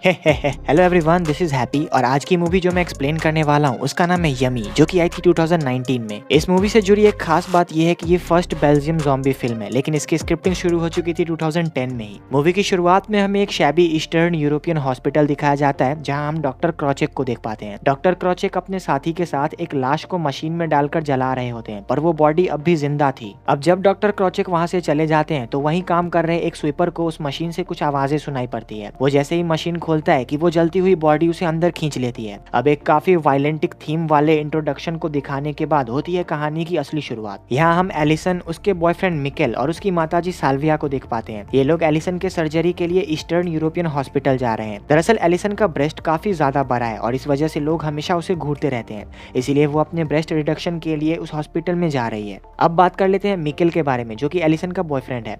Hello everyone, this is happy और आज की मूवी जो मैं एक्सप्लेन करने वाला हूँ उसका नाम है यमी, जो कि आई थी 2019 में। इस मूवी से जुड़ी एक खास बात यह है कि ये फर्स्ट बेल्जियम ज़ॉम्बी फिल्म है, लेकिन इसकी स्क्रिप्टिंग शुरू हो चुकी थी 2010 में ही। मूवी की शुरुआत में हमें एक शैबी ईस्टर्न यूरोपियन हॉस्पिटल दिखाया जाता है, जहाँ हम डॉक्टर क्रॉचेक को देख पाते हैं। डॉक्टर क्रॉचेक अपने साथी के साथ एक लाश को मशीन में डालकर जला रहे होते हैं, पर वो बॉडी अब भी जिंदा थी। अब जब डॉक्टर क्रॉचेक वहाँ से चले जाते हैं तो वहीं काम कर रहे एक स्वीपर को उस मशीन से कुछ आवाजें सुनाई पड़ती है। वो जैसे ही मशीन खोलता है कि वो जलती हुई बॉडी उसे अंदर खींच लेती है। अब एक काफी वायलेंटिक थीम वाले इंट्रोडक्शन को दिखाने के बाद होती है कहानी की असली शुरुआत। यहाँ हम एलिसन, उसके बॉयफ्रेंड मिकेल और उसकी माताजी साल्विया को देख पाते हैं। ये लोग एलिसन के सर्जरी के लिए ईस्टर्न यूरोपियन हॉस्पिटल जा रहे हैं। दरअसल एलिसन का ब्रेस्ट काफी ज्यादा बड़ा है और इस वजह से लोग हमेशा उसे घूरते रहते हैं, इसीलिए वो अपने ब्रेस्ट रिडक्शन के लिए उस हॉस्पिटल में जा रही है। अब बात कर लेते हैं मिकेल के बारे में, जो कि एलिसन का बॉयफ्रेंड है।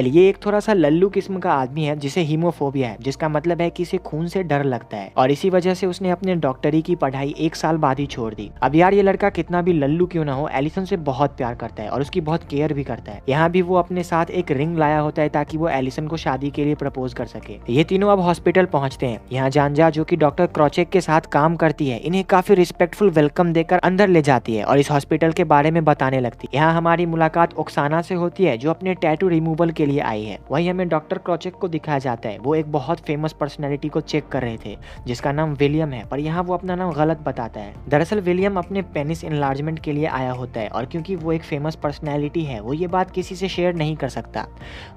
ये एक थोड़ा सा लल्लू किस्म का आदमी है जिसे हीमोफोबिया है, जिसका मतलब है कि इसे खून से डर लगता है और इसी वजह से उसने अपने डॉक्टरी की पढ़ाई 1 साल बाद ही छोड़ दी। अब यार ये लड़का कितना भी लल्लू क्यों ना हो, एलिसन से बहुत प्यार करता है और उसकी बहुत केयर भी करता है। यहाँ भी वो अपने साथ एक रिंग लाया होता है ताकि वो एलिसन को शादी के लिए प्रपोज कर सके। ये तीनों अब हॉस्पिटल पहुंचते हैं। यहाँ जानजा, जो कि डॉक्टर क्रॉचेक के साथ काम करती है, इन्हें काफी रिस्पेक्टफुल वेलकम देकर अंदर ले जाती है और इस हॉस्पिटल के बारे में बताने लगती है। यहाँ हमारी मुलाकात ओक्साना से होती है, जो अपने टैटू रिमूवल के लिए आई है। वहीं हमें डॉक्टर क्रॉचेक को दिखाया जाता है। वो एक बहुत फेमस पर्सनैलिटी को चेक कर रहे थे जिसका नाम विलियम है, पर यहाँ वो अपना नाम गलत बताता है। दरअसल विलियम अपने पेनिस इनलार्जमेंट के लिए आया होता है और क्योंकि वो एक फेमस पर्सनैलिटी है, वो ये बात किसी से शेयर नहीं कर सकता।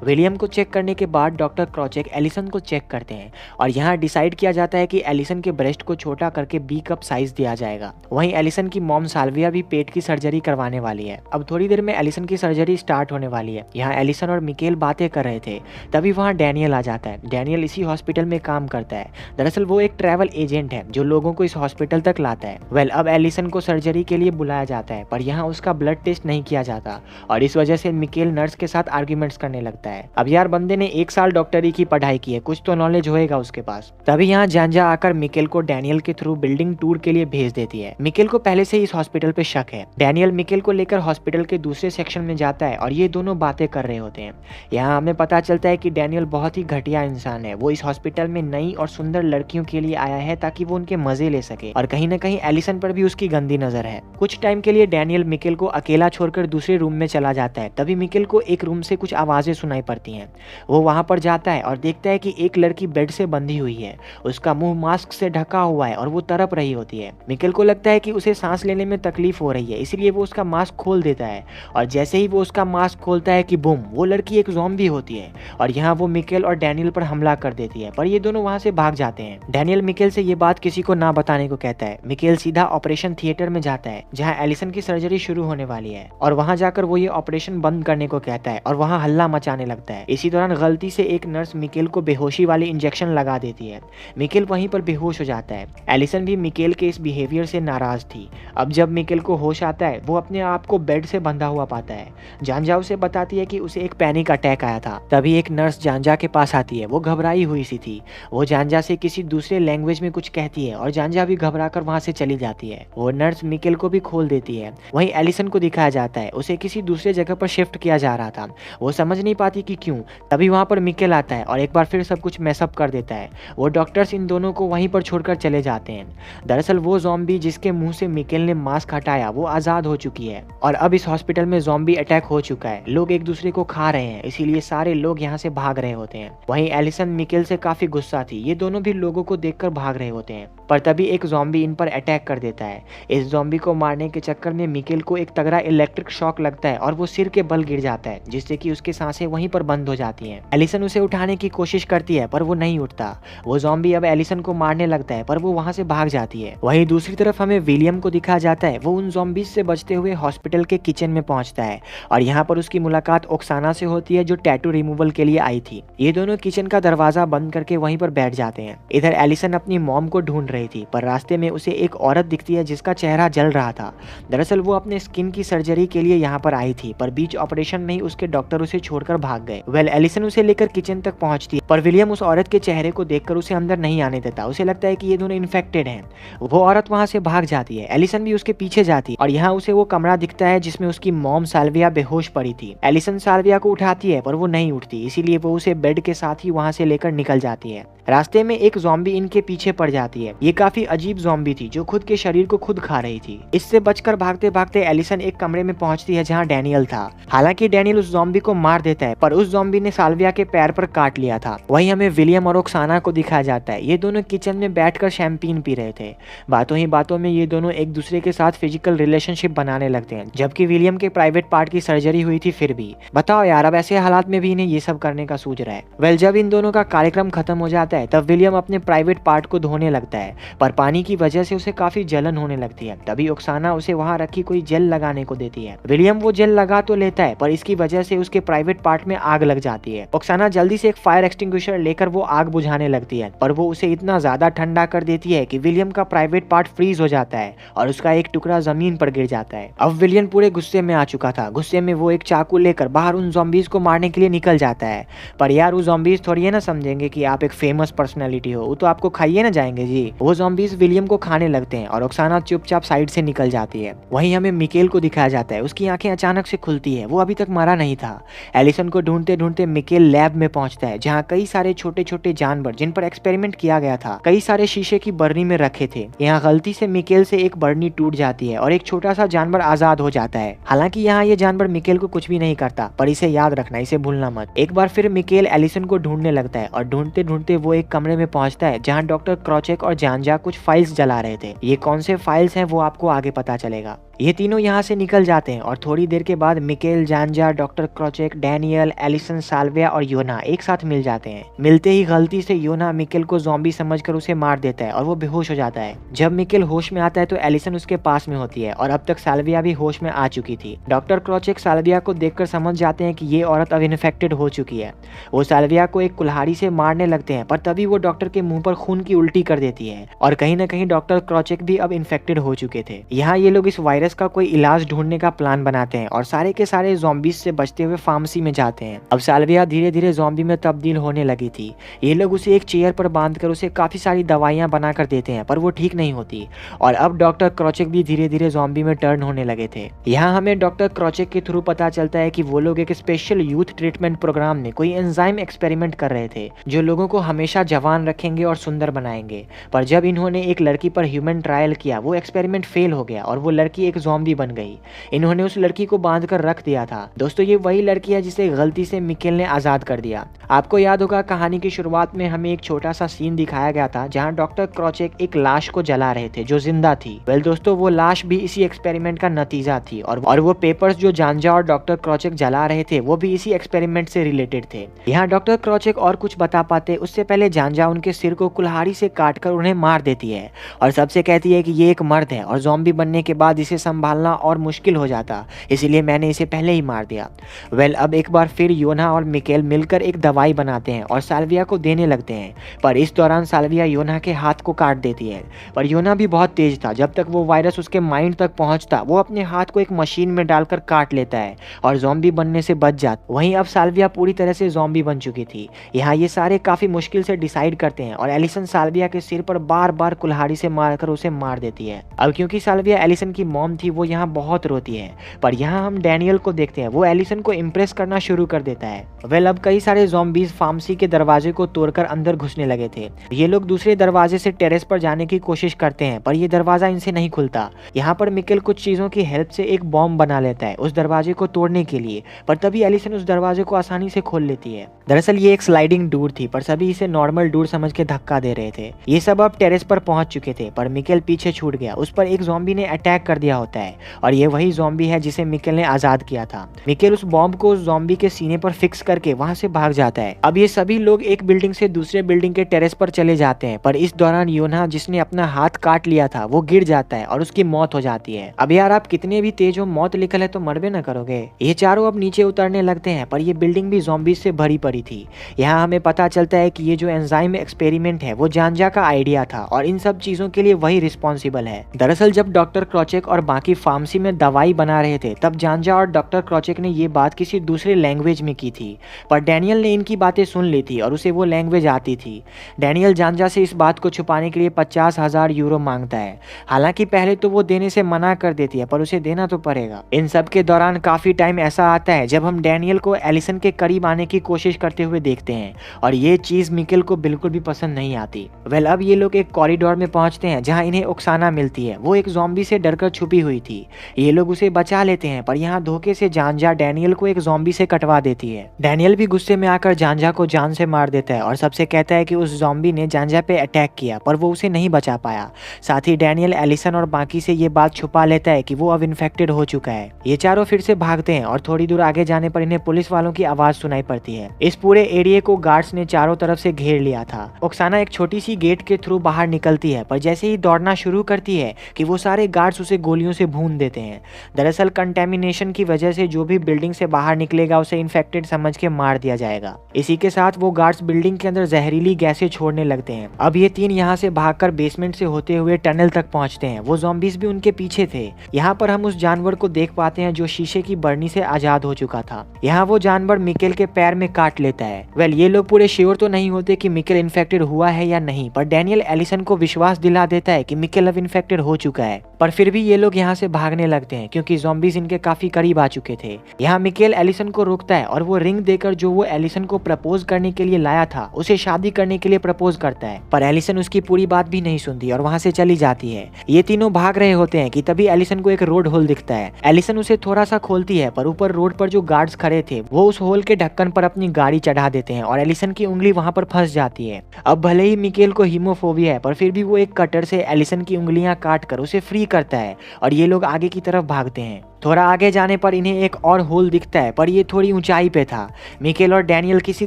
विलियम को चेक करने के बाद डॉक्टर क्रॉचेक एलिसन को चेक करते हैं और यहाँ डिसाइड किया जाता है कि एलिसन के ब्रेस्ट को छोटा करके बी कप साइज दिया जाएगा। वहीं एलिसन की मॉम साल्विया भी पेट की सर्जरी करवाने वाली है। अब थोड़ी देर में एलिसन की सर्जरी स्टार्ट होने वाली है। यहाँ एलिसन और मिकेल बातें कर रहे थे, तभी वहाँ डैनियल आ जाता है। डैनियल इसी हॉस्पिटल में काम करता है। दरअसल वो एक ट्रैवल एजेंट है जो लोगों को इस हॉस्पिटल तक लाता है। अब एलिसन को सर्जरी के लिए बुलाया जाता है, पर यहाँ उसका ब्लड टेस्ट नहीं किया जाता और इस वजह से मिकेल नर्स के साथ आर्ग्यूमेंट्स करने लगता है। अब यार बंदे ने 1 साल डॉक्टरी की पढ़ाई की है, कुछ तो नॉलेज होएगा उसके पास। तभी यहाँ जानजा आकर मिकेल को डैनियल के थ्रू बिल्डिंग टूर के लिए भेज देती है। मिकेल को पहले से ही इस हॉस्पिटल पे शक है। डैनियल मिकेल को लेकर हॉस्पिटल के दूसरे सेक्शन में जाता है और ये दोनों बातें कर रहे होते हैं। यहाँ हमें पता चलता है कि डैनियल बहुत ही घटिया इंसान है। वो इस हॉस्पिटल में नई और सुंदर लड़कियों के लिए आया है ताकि वो उनके मजे ले सके और कहीं ना कहीं एलिसन पर भी उसकी गंदी नजर है। कुछ टाइम के लिए डैनियल मिकेल को अकेला छोड़कर दूसरे रूम में चला जाता है। तभी मिकेल को एक रूम से कुछ आवाजें सुनाई पड़ती हैं। वो वहां पर जाता है और देखता है कि एक लड़की बेड से बंधी हुई है। उसका मुंह मास्क से ढका हुआ है और वो तड़प रही होती है। मिकेल को लगता है कि उसे सांस लेने में तकलीफ हो रही है, इसलिए वो उसका मास्क खोल देता है और जैसे ही वो उसका मास्क खोलता है कि बूम, वो लड़की एक ज़ॉम्बी होती है और यहाँ वो मिकेल और डैनियल पर हमला कर देती है, पर ये दोनों वहां से भाग जाते हैं। डैनियल मिकेल से ये बात किसी को ना बताने को कहता है। मिकेल सीधा ऑपरेशन थिएटर में जाता है जहां एलिसन की सर्जरी शुरू होने वाली है और वहां जाकर वो ये ऑपरेशन बंद करने को कहता है और वहां हल्ला मचाने लगता है। इसी दौरान गलती से एक नर्स मिकेल को बेहोशी वाली इंजेक्शन लगा देती है। मिकेल वहीं पर बेहोश हो जाता है। एलिसन भी मिकेल के इस बिहेवियर से नाराज थी। अब जब मिकेल को होश आता है, वो अपने आप को बेड से बंधा हुआ पाता है। जानजा उसे बताती है कि उसे एक पैनिक अटैक आया था। तभी एक नर्स जानजा के पास आती है। वो घबराई हुई सी थी। वो जानजा से किसी दूसरे लैंग्वेज में कुछ कहती है और जानजा भी घबराकर वहां से चली जाती है। वो नर्स मिकेल को भी खोल देती है। वहीं एलिसन को दिखाया जाता है, उसे किसी दूसरे जगह पर शिफ्ट किया जा रहा था। वो समझ नहीं पाती कि क्यों। तभी वहां पर मिकेल आता है और एक बार फिर सब कुछ मैसअप कर देता है। वो डॉक्टर्स इन दोनों को वहीं पर छोड़कर चले जाते हैं। दरअसल वो ज़ॉम्बी जिसके मुंह से मिकेल ने मास्क हटाया, वो आजाद हो चुकी है और अब इस हॉस्पिटल में ज़ॉम्बी अटैक हो चुका है। लोग एक दूसरे को खा रहे हैं, इसीलिए सारे लोग यहाँ से भाग रहे होते हैं। वहीं एलिसन मिकेल से काफी गुस्सा थी। ये दोनों भी लोगों को देखकर भाग रहे होते हैं, पर तभी एक ज़ॉम्बी इन पर अटैक कर देता है। इस ज़ॉम्बी को मारने के चक्कर में मिकेल को एक तगड़ा इलेक्ट्रिक शॉक लगता है और वो सिर के बल गिर जाता है, जिससे कि उसकी सांसें वहीं पर बंद हो जाती हैं। एलिसन उसे उठाने की कोशिश करती है, पर वो नहीं उठता। वो ज़ॉम्बी अब एलिसन को मारने लगता है, पर वो वहां से भाग जाती है। वहीं दूसरी तरफ हमें विलियम को दिखाया जाता है। वो उन ज़ॉम्बीज से बचते हुए हॉस्पिटल के किचन में पहुंचता है और यहाँ पर उसकी मुलाकात ओक्साना से होती है, जो टैटू रिमूवल के लिए आई थी। ये दोनों किचन का दरवाजा बंद करके वहीं पर बैठ जाते हैं। इधर एलिसन अपनी मॉम को ढूंढ रही थी, पर रास्ते में उसे एक औरत दिखती है जिसका चेहरा जल रहा था। दरअसल वो अपने स्किन की सर्जरी के लिए यहाँ पर आई थी, पर बीच ऑपरेशन में ही उसके डॉक्टर उसे छोड़कर भाग गए। एलिसन उसे लेकर किचन तक पहुंचती है, पर विलियम उस औरत के चेहरे को देखकर उसे अंदर नहीं आने देता। उसे लगता है कि ये दोनों इन्फेक्टेड हैं। वो औरत वहां से भाग जाती है। एलिसन भी उसके पीछे जाती है और यहाँ उसे वो कमरा दिखता है जिसमें उसकी मॉम साल्विया बेहोश पड़ी थी। एलिसन साल्विया को उठाती है, पर वो नहीं उठती, इसीलिए वो उसे बेड के साथ ही वहां से लेकर निकल जाती है। रास्ते में एक ज़ॉम्बी इनके पीछे पड़ जाती है। ये काफी अजीब ज़ॉम्बी थी जो खुद के शरीर को खुद खा रही थी। इससे बचकर भागते भागते एलिसन एक कमरे में पहुंचती है जहां डैनियल था। हालांकि डैनियल उस ज़ॉम्बी को मार देता है, पर उस ज़ॉम्बी ने साल्विया के पैर पर काट लिया था। वहीं हमें विलियम और ओक्साना को दिखाया जाता है। ये दोनों किचन में बैठकर शैंपेन पी रहे थे। बातों ही बातों में ये दोनों एक दूसरे के साथ फिजिकल रिलेशनशिप बनाने लगते हैं, जबकि विलियम के प्राइवेट पार्ट की सर्जरी हुई थी। फिर भी बताओ यार, अब ऐसे हालात में भी इन्हें ये सब करने का सूझ रहा है। वेल, जब इन दोनों का कार्यक्रम खत्म हो जाता है तब विलियम अपने प्राइवेट पार्ट को धोने लगता है, पर पानी की वजह से उसे काफी जलन होने लगती है। तभी ओक्साना उसे वहां रखी कोई जेल लगाने को देती है। विलियम वो जेल लगा तो लेता है, पर इसकी वजह से उसके प्राइवेट पार्ट में आग लग जाती है। ओक्साना जल्दी से एक फायर एक्सटिंग्विशर लेकर वो आग बुझाने लगती है, पर वो उसे इतना ज्यादा ठंडा कर देती है कि विलियम का प्राइवेट पार्ट फ्रीज हो जाता है और उसका एक टुकड़ा जमीन पर गिर जाता है। अब विलियम पूरे गुस्से में आ चुका था। गुस्से में वो एक चाकू लेकर बाहर उन ज़ॉम्बीज को मारने के लिए निकल जाता है, पर यार वो ज़ॉम्बीज थोड़ी ये ना समझेंगे कि आप एक फेमस पर्सनैलिटी हो, वो तो आपको खाइए ना जाएंगे जी। वो ज़ॉम्बीज विलियम को खाने लगते हैं और ओक्साना चुपचाप साइड से निकल जाती है। वहीं हमें मिकेल को दिखाया जाता है। उसकी आंखें अचानक से खुलती है। वो अभी तक मरा नहीं था। एलिसन को ढूंढते ढूंढते मिकेल लैब में पहुंचता है जहां कई सारे छोटे छोटे जानवर जिन पर एक्सपेरिमेंट किया गया था कई सारे शीशे की बरनी में रखे थे। यहाँ गलती से मिकेल से एक बरनी टूट जाती है और एक छोटा सा जानवर आजाद हो जाता है। हालांकि यहाँ ये जानवर मिकेल को कुछ भी नहीं करता, पर इसे याद रखना, इसे भूलना मत। एक बार फिर मिकेल एलिसन को ढूंढने लगता है और ढूंढते ढूंढते वो एक कमरे में पहुंचता है जहाँ डॉक्टर क्रॉचेक और जानजा कुछ फाइल्स जला रहे थे। ये कौन से फाइल्स हैं वो आपको आगे पता चलेगा। ये तीनों यहाँ से निकल जाते हैं और थोड़ी देर के बाद Mikel, Janja, doctor Krochek, Daniel, Allison, Salvia और योना एक साथ मिल जाते हैं। मिलते ही गलती से योना मिकेल को ज़ॉम्बी समझकर उसे मार देता है और वो बेहोश हो जाता है। जब मिकेल होश में आता है तो एलिसन उसके पास में होती है और अब तक साल्विया भी होश में आ चुकी थी। डॉक्टर क्रॉचेक साल्विया को देखकर समझ जाते हैं कि ये औरत अब इन्फेक्टेड हो चुकी है। वो साल्विया को एक कुल्हाड़ी से मारने लगते हैं, पर तभी वो डॉक्टर के मुंह पर खून की उल्टी कर देती है और कहीं ना कहीं डॉक्टर क्रॉचेक भी अब इन्फेक्टेड हो चुके थे। यहाँ ये लोग इस वायरस का कोई इलाज ढूंढने का प्लान बनाते हैं और सारे के सारे ज़ॉम्बीज से बचते हुए फार्मेसी में जाते हैं। अब साल्विया धीरे धीरे ज़ॉम्बी में तब्दील होने लगी थी। ये लोग उसे एक चेयर पर बांधकर उसे काफी सारी दवाइयां बनाकर देते हैं, पर वो ठीक नहीं होती और अब डॉक्टर क्रॉचेक भी धीरे धीरे ज़ॉम्बी में टर्न होने लगे थे। यहाँ हमें डॉक्टर क्रॉचेक के थ्रू पता चलता है कि वो लोग एक स्पेशल यूथ ट्रीटमेंट प्रोग्राम में कोई एंजाइम एक्सपेरिमेंट कर रहे थे जो लोगों को हमेशा जवान रखेंगे और सुंदर बनाएंगे। पर जब इन्होंने एक लड़की पर ह्यूमन ट्रायल किया, वो एक्सपेरिमेंट फेल हो गया और वो लड़की एक ज़ॉम्बी बन गई। इन्होंने उस लड़की को बांध कर रख दिया था। दोस्तों, ये वही लड़की है जिसे गलती से मिकेल ने आजाद कर दिया। आपको याद होगा कहानी की शुरुआत में हमें एक छोटा सा सीन दिखाया गया था जहां डॉक्टर क्रॉचेक एक लाश को जला रहे थे जो जिंदा थी। वेल दोस्तों, वो लाश भी इसी एक्सपेरिमेंट का नतीजा थी और वो पेपर्स जो जानजा और डॉक्टर क्रॉचेक जला रहे थे वो भी इसी एक्सपेरिमेंट से रिलेटेड थे। यहाँ डॉक्टर क्रॉचेक और कुछ बता पाते उससे पहले जानजा उनके सिर को कुल्हाड़ी से काटकर उन्हें मार देती है और सबसे कहती है कि ये एक मर्द है और ज़ॉम्बी बनने के बाद इसे संभालना और मुश्किल हो जाता, इसलिए मैंने इसे पहले ही मार दिया। वेल, अब एक बार फिर योना और मिकेल मिलकर एक दवाई बनाते हैं और साल्विया को देने लगते हैं, पर इस दौरान साल्विया योना के हाथ को काट देती है। पर योना भी बहुत तेज था। जब तक वो वायरस उसके माइंड तक पहुंचता वो अपने हाथ को एक मशीन में डालकर काट लेता है और ज़ॉम्बी बनने से बच जाता। वहीं अब साल्विया पूरी तरह से ज़ॉम्बी बन चुकी थी। यहाँ ये सारे काफी मुश्किल से डिसाइड करते हैं और एलिसन साल्विया के सिर पर बार बार कुल्हाड़ी से मारकर उसे मार देती है। अब क्योंकि साल्विया एलिसन की मॉम थी वो यहाँ बहुत रोती है, पर यहाँ हम डैनियल को देखते हैं। वो एलिसन को इम्प्रेस करना शुरू कर देता है। वेल, अब कई सारे ज़ॉम्बीज फार्मेसी के दरवाजे को तोड़कर अंदर घुसने लगे थे। ये लोग दूसरे दरवाजे से टेरेस पर जाने की कोशिश करते हैं, पर ये दरवाजा इनसे नहीं खुलता। यहाँ पर मिकेल कुछ चीजों की हेल्प से एक बॉम्ब बना लेता है उस दरवाजे को तोड़ने के लिए, पर तभी एलिसन उस दरवाजे को आसानी से खोल लेती है। दरअसल ये एक स्लाइडिंग डोर थी, पर सभी इसे नॉर्मल डोर समझ के धक्का दे रहे थे। ये सब अब टेरेस पर पहुंच चुके थे, पर मिकेल पीछे छूट गया। उस पर एक ज़ॉम्बी ने अटैक कर दिया होता है और ये वही ज़ॉम्बी है जिसे मिकेल ने आजाद किया था। मिकेल उस बॉम्ब को उस ज़ॉम्बी के सीने पर फिक्स करके वहां से भाग जाता है। अब ये सभी लोग एक बिल्डिंग से दूसरे बिल्डिंग के टेरेस पर चले जाते हैं, पर इस दौरान योना जिसने अपना हाथ काट लिया था वो गिर जाता है और उसकी मौत हो जाती है। अब यार आप कितने भी तेज हो, मौत लिखल है तो मरबे न करोगे। ये चारों अब नीचे उतरने लगते हैं, पर ये बिल्डिंग भी ज़ॉम्बी से भरी पड़ी थी। यहाँ हमें पता चलता है कि ये जो एंजाइम एक्सपेरिमेंट है वो जानजा का आइडिया था और इन सब चीजों के लिए वही रिस्पॉन्सिबल है। दरअसल जब डॉक्टर क्रॉचेक और बाकी फार्मेसी में दवाई बना रहे थे, तब जानजा और डॉक्टर क्रॉचेक ने ये बात किसी दूसरे लैंग्वेज में की थी, पर डैनियल ने इनकी बातें सुन ली थी और उसे वो लैंग्वेज आती थी। डैनियल जानजा से इस बात को छुपाने के लिए 50,000 यूरो मांगता है। हालांकि पहले तो वो देने से मना कर देती है, पर उसे देना तो पड़ेगा। इन सब के दौरान काफी टाइम ऐसा आता है जब हम डैनियल को एलिसन के करीब आने की कोशिश करते हुए देखते हैं और ये चीज मिकेल को बिल्कुल भी पसंद नहीं आती। अब ये लोग एक कॉरिडोर में पहुंचते हैं जहां इन्हें ओक्साना मिलती है। वो एक ज़ॉम्बी से डरकर छुपी हुई थी। ये लोग उसे बचा लेते हैं, पर यहाँ धोखे से जानजा डैनियल को एक ज़ॉम्बी से कटवा देती है। डैनियल भी गुस्से में आकर जानजा को जान से मार देता है और सबसे कहता है कि उस ज़ॉम्बी ने जानजा पे अटैक किया, पर वो उसे नहीं बचा पाया। साथ ही डैनियल एलिसन और बाकी से ये बात छुपा लेता है कि वो अब इन्फेक्टेड हो चुका है। ये चारों फिर से भागते हैं और थोड़ी दूर आगे जाने पर इन्हें पुलिस वालों की आवाज सुनाई पड़ती है। इस पूरे एरिया को गार्ड्स ने चारों तरफ से घेर लिया था। ओक्साना एक छोटी सी गेट के थ्रू बाहर निकलती है, पर जैसे ही दौड़ना शुरू करती है कि वो सारे गार्ड्स उसे गोलियों से भून देते हैं। दरअसल कंटेमिनेशन की वजह से जो भी बिल्डिंग से बाहर निकलेगा उसे इन्फेक्टेड समझ के मार दिया जाएगा। इसी के साथ वो गार्ड्स बिल्डिंग के अंदर जहरीली गैसें छोड़ने लगते हैं। अब ये तीन यहाँ से भागकर बेसमेंट से होते हुए टनल तक पहुंचते हैं। वो ज़ॉम्बीज भी उनके पीछे थे। यहाँ पर हम उस जानवर को देख पाते हैं जो शीशे की बरनी से आजाद हो चुका था। यहाँ वो जानवर मिकेल के पैर में काट लेता है। ये लोग पूरे श्योर तो नहीं होते कि मिकेल इन्फेक्टेड हुआ है या नहीं, पर डैनियल एलिसन को विश्वास दिला देता है कि मिकेल अब इन्फेक्टेड हो चुका है। पर फिर भी ये लोग यहाँ से भागने लगते हैं क्योंकि ज़ॉम्बीज इनके काफी करीब आ चुके थे। यहाँ मिकेल एलिसन को रोकता है और वो रिंग देकर जो वो एलिसन को प्रपोज करने के लिए लाया था उसे शादी करने के लिए प्रपोज करता है, पर एलिसन उसकी पूरी बात भी नहीं सुनती और वहाँ से चली जाती है। ये तीनों भाग रहे होते हैं कि तभी एलिसन को एक रोड होल दिखता है। एलिसन उसे थोड़ा सा खोलती है, पर ऊपर रोड पर जो गार्ड्स खड़े थे वो उस होल के ढक्कन पर अपनी गाड़ी चढ़ा देते हैं और एलिसन की उंगली वहाँ पर फंस जाती है। अब भले ही मिकेल को हीमोफोबिया है, पर फिर भी वो एक कटर से एलिसन की उंगलियां काट कर उसे फ्री करता है और ये लोग आगे की तरफ भागते हैं। थोड़ा आगे जाने पर इन्हें एक और होल दिखता है, पर ये थोड़ी ऊंचाई पे था। मिकेल और डैनियल किसी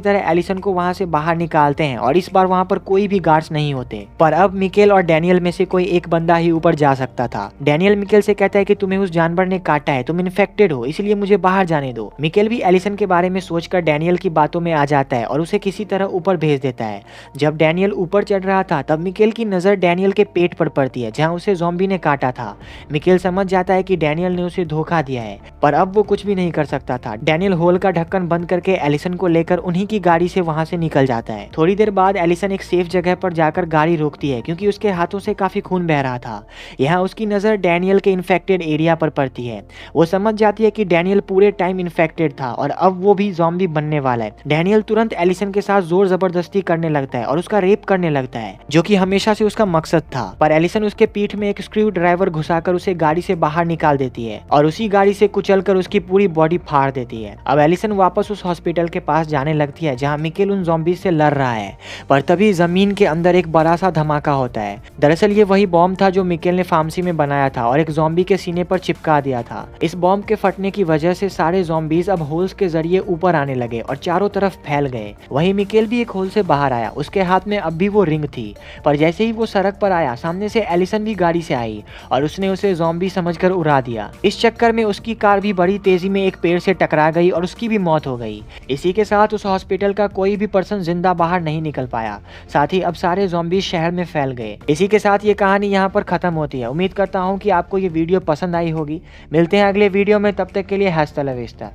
तरह एलिसन को वहां से बाहर निकालते हैं और इस बार वहां पर कोई भी गार्ड्स नहीं होते। पर अब मिकेल और डैनियल में से कोई एक बंदा ही ऊपर जा सकता था। डैनियल मिकेल से कहता है कि तुम्हें उस जानवर ने काटा है, तुम इन्फेक्टेड हो, इसलिए मुझे बाहर जाने दो। मिकेल भी एलिसन के बारे में सोचकर डैनियल की बातों में आ जाता है और उसे किसी तरह ऊपर भेज देता है। जब डैनियल ऊपर चढ़ रहा था तब मिकेल की नजर डैनियल के पेट पर पड़ती है जहाँ उसे ज़ॉम्बी ने काटा था। मिकेल समझ जाता है कि डैनियल ने उसे धोखा दिया है, पर अब वो कुछ भी नहीं कर सकता था। डैनियल होल का ढक्कन बंद करके एलिसन को लेकर उन्हीं की गाड़ी से वहां से निकल जाता है। थोड़ी देर बाद एलिसन एक सेफ जगह पर जाकर गाड़ी रोकती है क्योंकि उसके हाथों से काफी खून बह रहा था। यहाँ उसकी नजर डैनियल के इन्फेक्टेड एरिया पर पड़ती है। वो समझ जाती है कि डैनियल पूरे टाइम इन्फेक्टेड था और अब वो भी ज़ॉम्बी बनने वाला है। डैनियल तुरंत एलिसन के साथ जोर जबरदस्ती करने लगता है और उसका रेप करने लगता है, जो कि हमेशा से उसका मकसद था। पर एलिसन उसके पीठ में एक स्क्रू ड्राइवर घुसाकर उसे गाड़ी से बाहर निकाल देती है और उसी गाड़ी से कुचलकर उसकी पूरी बॉडी फाड़ देती है। अब एलिसन वापस उस हॉस्पिटल के पास जाने लगती है जहां मिकेल उन ज़ॉम्बीज से लड़ रहा है, पर तभी जमीन के अंदर एक बड़ा सा धमाका होता है। दरअसल ये वही बॉम्ब था जो मिकेल ने फार्मेसी में बनाया था और एक ज़ॉम्बी के सीने पर चिपका दिया था। इस बॉम्ब के फटने की वजह से सारे ज़ॉम्बीज अब होल्स के जरिए ऊपर आने लगे और चारों तरफ फैल गए। वहीं मिकेल भी एक होल से बाहर आया। उसके हाथ में अब भी वो रिंग थी, पर जैसे ही वो सड़क पर आया सामने से एलिसन भी गाड़ी से आई और उसने उसे ज़ॉम्बी समझकर उड़ा दिया। इस चक्कर में उसकी कार भी बड़ी तेजी में एक पेड़ से टकरा गई और उसकी भी मौत हो गई। इसी के साथ उस हॉस्पिटल का कोई भी पर्सन जिंदा बाहर नहीं निकल पाया। साथ ही अब सारे ज़ॉम्बी शहर में फैल गए। इसी के साथ ये कहानी यहाँ पर खत्म होती है। उम्मीद करता हूँ कि आपको ये वीडियो पसंद आई होगी। मिलते हैं अगले वीडियो में, तब तक के लिए हस्ता ला विस्ता।